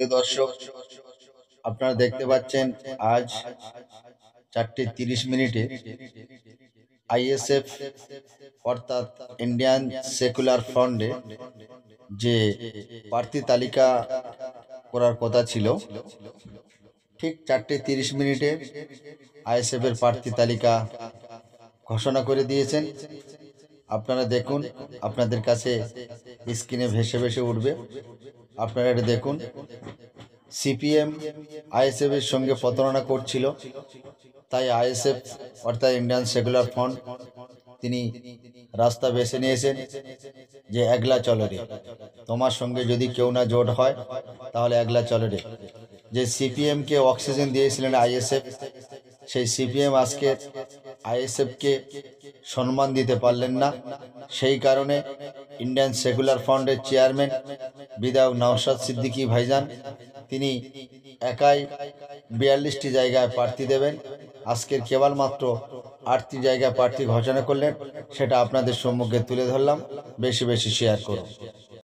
প্রিয় দর্শক, আপনারা দেখতে পাচ্ছেন আজ 4:30 আইএসএফ অর্থাৎ ইন্ডিয়ান সেকুলার ফ্রন্টে যে প্রার্থী তালিকা করার কথা ছিল, ঠিক 4:30 আইএসএফ এর প্রার্থী তালিকা ঘোষণা করে দিয়েছেন। আপনারা দেখুন, আপনাদের কাছে স্ক্রিনে ভেসে ভেসে উঠবে, আপনারা এটা দেখুন। সিপিএম আইএসএফ এর সঙ্গে প্রতারণা করছিল, তাই আইএসএফ অর্থাৎ ইন্ডিয়ান সেকুলার ফ্রন্ট তিনি রাস্তা বেছে নিয়েছেন যে একলা চলো রে, তোমার সঙ্গে যদি কেউ না জোট হয় তাহলে একলা চলো রে। যে সিপিএম কে অক্সিজেন দিয়েছিলেন আইএসএফ, সেই সিপিএম আজকে আইএসএফকে সম্মান দিতে পারলেন না। সেই কারণে ইন্ডিয়ান সেকুলার ফ্রন্টের চেয়ারম্যান বিধায়ক নওশাদ সিদ্দিকী ভাইজান তিনি একাই 42টি জায়গায় প্রার্থী দেবেন। আজকের কেবলমাত্র 8টি জায়গায় প্রার্থী ঘোষণা করলেন, সেটা আপনাদের সম্মুখে তুলে ধরলাম। বেশি বেশি শেয়ার করুন।